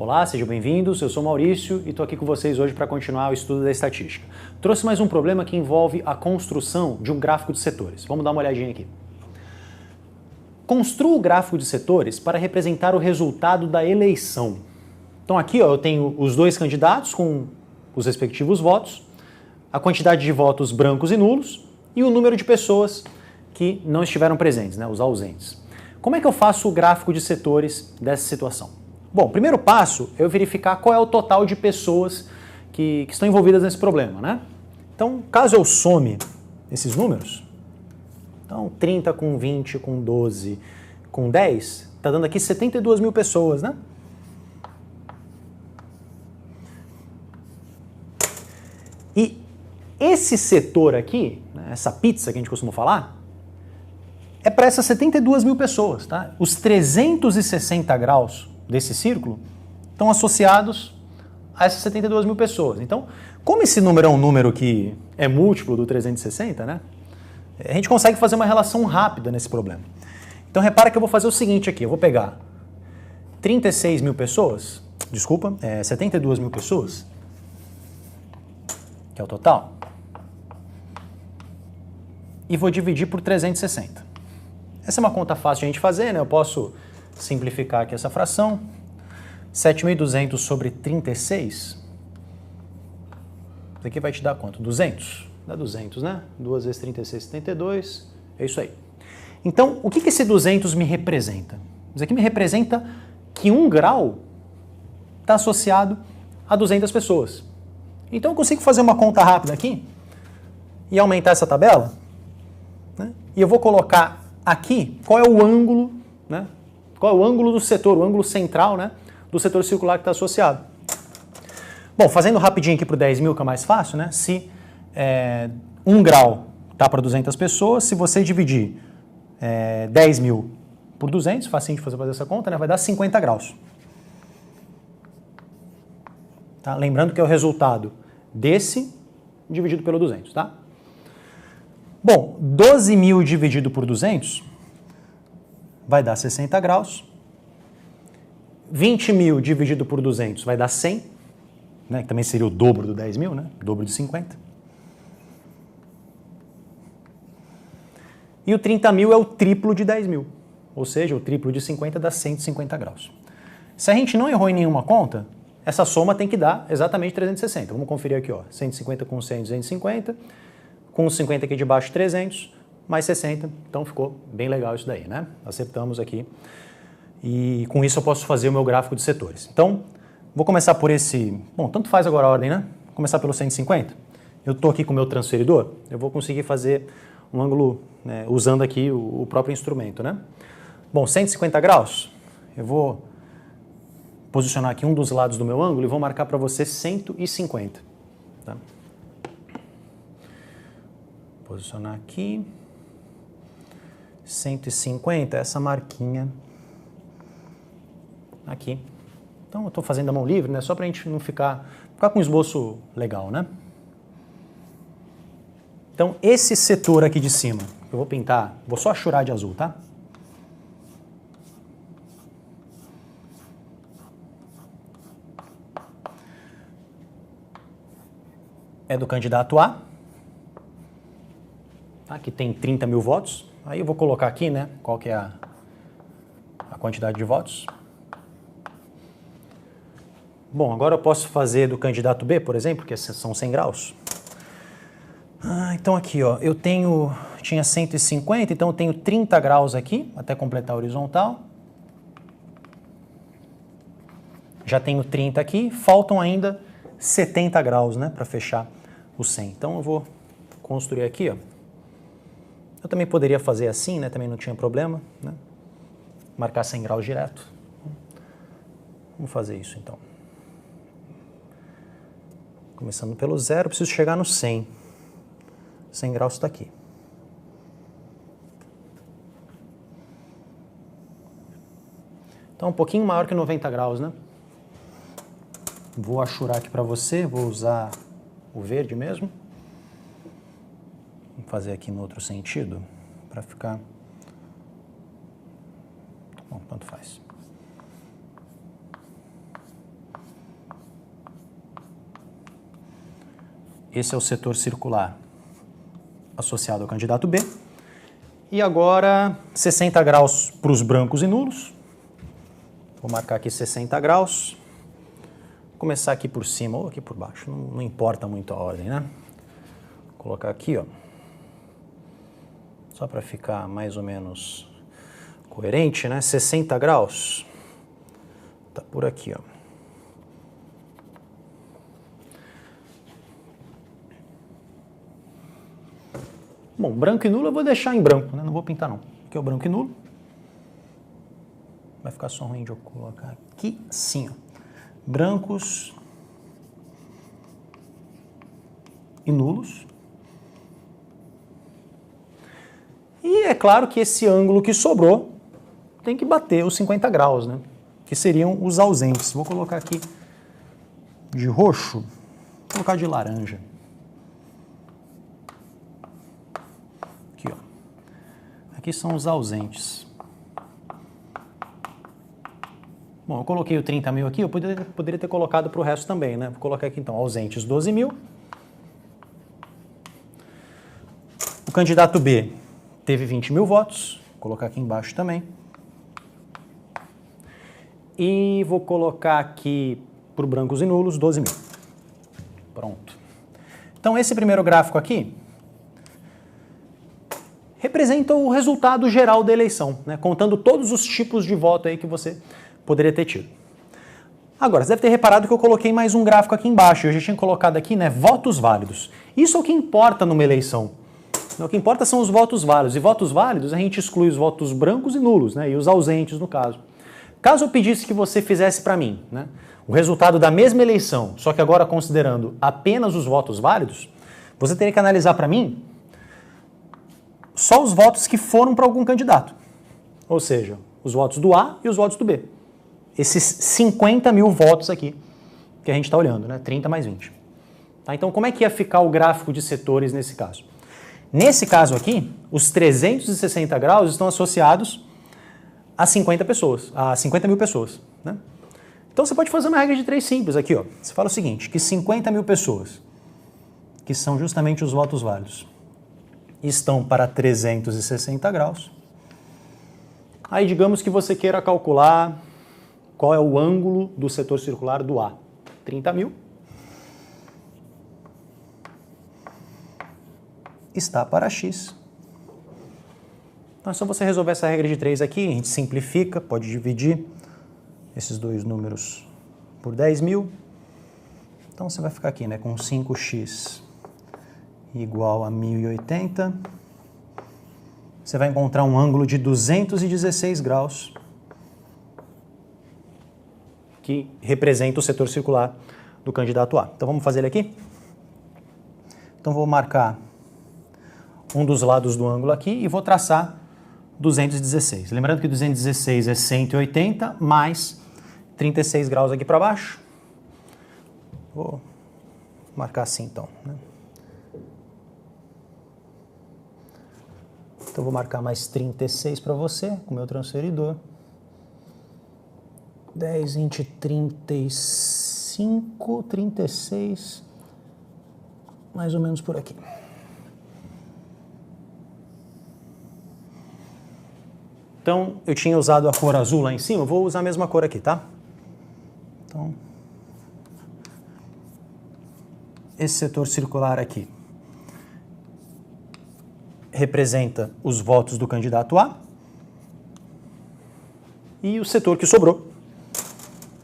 Olá, sejam bem-vindos, eu sou Maurício e estou aqui com vocês hoje para continuar o estudo da estatística. Trouxe mais um problema que envolve a construção de um gráfico de setores. Vamos dar uma olhadinha aqui. Construa o gráfico de setores para representar o resultado da eleição. Então aqui eu tenho os dois candidatos com os respectivos votos, a quantidade de votos brancos e nulos e o número de pessoas que não estiveram presentes, os ausentes. Como é que eu faço o gráfico de setores dessa situação? Bom, o primeiro passo é eu verificar qual é o total de pessoas que estão envolvidas nesse problema, Então, caso eu some esses números, então 30 com 20, com 12, com 10, está dando aqui 72 mil pessoas, E esse setor aqui, essa pizza que a gente costuma falar, é para essas 72 mil pessoas, Os 360 graus desse círculo estão associados a essas 72 mil pessoas. Então, como esse número é um número que é múltiplo do 360, a gente consegue fazer uma relação rápida nesse problema. Então, repara que eu vou fazer o seguinte aqui, eu vou pegar 36 mil pessoas, 72 mil pessoas, que é o total, e vou dividir por 360. Essa é uma conta fácil de a gente fazer, Eu posso simplificar aqui essa fração. 7.200 sobre 36. Isso aqui vai te dar quanto? 200? Dá 200, 2 vezes 36, 72. É isso aí. Então, o que esse 200 me representa? Isso aqui me representa que 1 grau está associado a 200 pessoas. Então, eu consigo fazer uma conta rápida aqui e aumentar essa tabela. E eu vou colocar aqui qual é o ângulo, Qual é o ângulo do setor, o ângulo central, do setor circular que está associado. Bom, fazendo rapidinho aqui para o 10 mil, que é mais fácil, Se 1 grau está para 200 pessoas, se você dividir 10 mil por 200, facinho de fazer essa conta, vai dar 50 graus. Lembrando que é o resultado desse dividido pelo 200, Bom, 12 mil dividido por 200 vai dar 60 graus. 20 mil dividido por 200 vai dar 100, que também seria o dobro do 10 mil, o dobro de 50. E o 30 mil é o triplo de 10 mil, ou seja, o triplo de 50 dá 150 graus. Se a gente não errou em nenhuma conta, essa soma tem que dar exatamente 360. Vamos conferir aqui, 150 com 100, 250, com 50 aqui de baixo, 300, mais 60, então ficou bem legal isso daí, Acertamos aqui. E com isso eu posso fazer o meu gráfico de setores. Então, vou começar por esse... Bom, tanto faz agora a ordem, Vou começar pelo 150. Eu estou aqui com o meu transferidor, eu vou conseguir fazer um ângulo, usando aqui o próprio instrumento, Bom, 150 graus, eu vou posicionar aqui um dos lados do meu ângulo e vou marcar para você 150. Posicionar aqui... 150, essa marquinha aqui. Então eu estou fazendo a mão livre, só para a gente não ficar com um esboço legal, Então esse setor aqui de cima, eu vou pintar, vou só achurar de azul, É do candidato A, que tem 30 mil votos. Aí eu vou colocar aqui, qual que é a quantidade de votos. Bom, agora eu posso fazer do candidato B, por exemplo, que são 100 graus. Então aqui, eu tinha 150, então eu tenho 30 graus aqui, até completar a horizontal. Já tenho 30 aqui, faltam ainda 70 graus, para fechar o 100. Então eu vou construir aqui, Eu também poderia fazer assim, também não tinha problema, Marcar 100 graus direto. Vamos fazer isso então. Começando pelo 0, preciso chegar no 100. 100 graus está aqui. Então um pouquinho maior que 90 graus, Vou achurar aqui para você, vou usar o verde mesmo. Vou fazer aqui no outro sentido, para ficar... Bom, tanto faz. Esse é o setor circular associado ao candidato B. E agora 60 graus para os brancos e nulos. Vou marcar aqui 60 graus. Vou começar aqui por cima ou aqui por baixo, não importa muito a ordem, né? Vou colocar aqui, ó. Só para ficar mais ou menos coerente, né? 60 graus. Tá por aqui, ó. Bom, branco e nulo eu vou deixar em branco, né? Não vou pintar não. Aqui é o branco e nulo. Vai ficar só ruim de eu colocar aqui, assim, ó. Brancos e nulos. E é claro que esse ângulo que sobrou tem que bater os 50 graus, né? Que seriam os ausentes. Vou colocar aqui de roxo, vou colocar de laranja. Aqui, ó. Aqui são os ausentes. Bom, eu coloquei o 30 mil aqui, eu poderia ter colocado para o resto também, né? Vou colocar aqui então, ausentes 12 mil. O candidato B teve 20 mil votos, vou colocar aqui embaixo também. E vou colocar aqui para brancos e nulos 12 mil. Pronto. Então esse primeiro gráfico aqui representa o resultado geral da eleição, né? Contando todos os tipos de voto aí que você poderia ter tido. Agora, você deve ter reparado que eu coloquei mais um gráfico aqui embaixo. Eu já tinha colocado aqui, né, votos válidos. Isso é o que importa numa eleição. O que importa são os votos válidos. E votos válidos, a gente exclui os votos brancos e nulos, né, e os ausentes, no caso. Caso eu pedisse que você fizesse para mim, né, o resultado da mesma eleição, só que agora considerando apenas os votos válidos, você teria que analisar para mim só os votos que foram para algum candidato. Ou seja, os votos do A e os votos do B. Esses 50 mil votos aqui que a gente está olhando, né? 30 mais 20. Tá? Então, como é que ia ficar o gráfico de setores nesse caso? Nesse caso aqui, os 360 graus estão associados a 50 pessoas, a 50 mil pessoas. Né? Então, você pode fazer uma regra de 3 simples aqui. Ó. Você fala o seguinte, que 50 mil pessoas, que são justamente os votos válidos, estão para 360 graus. Aí, digamos que você queira calcular qual é o ângulo do setor circular do A. 30 mil. Está para X. Então é só você resolver essa regra de 3 aqui, a gente simplifica, pode dividir esses dois números por 10 mil. Então você vai ficar aqui, né, com 5x igual a 1080. Você vai encontrar um ângulo de 216 graus, que representa o setor circular do candidato A. Então vamos fazer ele aqui? Então vou marcar um dos lados do ângulo aqui e vou traçar 216. Lembrando que 216 é 180 mais 36 graus aqui para baixo. Vou marcar assim então, né? Então vou marcar mais 36 para você com o meu transferidor. 10, 20, 35, 36, mais ou menos por aqui. Então, eu tinha usado a cor azul lá em cima, eu vou usar a mesma cor aqui, tá? Então, esse setor circular aqui representa os votos do candidato A e o setor que sobrou.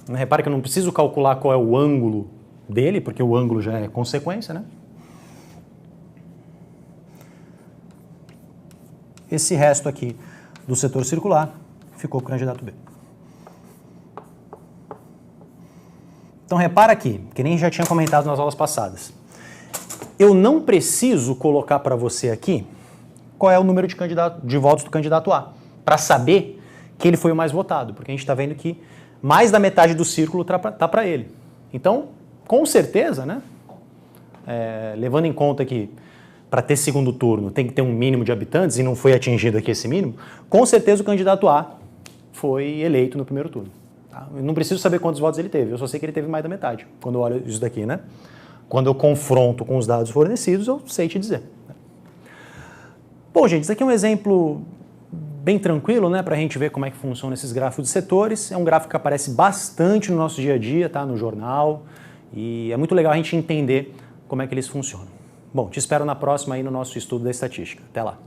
Repare que eu não preciso calcular qual é o ângulo dele, porque o ângulo já é consequência, né? Esse resto aqui do setor circular ficou com o candidato B. Então repara aqui, que nem já tinha comentado nas aulas passadas. Eu não preciso colocar para você aqui qual é o número de votos do candidato A, para saber que ele foi o mais votado, porque a gente está vendo que mais da metade do círculo está para ele. Então, com certeza, né, levando em conta que para ter segundo turno tem que ter um mínimo de habitantes e não foi atingido aqui esse mínimo, com certeza o candidato A foi eleito no primeiro turno. Tá? Eu não preciso saber quantos votos ele teve, eu só sei que ele teve mais da metade, quando eu olho isso daqui, né? Quando eu confronto com os dados fornecidos, eu sei te dizer. Bom, gente, isso aqui é um exemplo bem tranquilo, né, para a gente ver como é que funcionam esses gráficos de setores. É um gráfico que aparece bastante no nosso dia a dia, tá, no jornal, e é muito legal a gente entender como é que eles funcionam. Bom, te espero na próxima aí no nosso estudo da estatística. Até lá!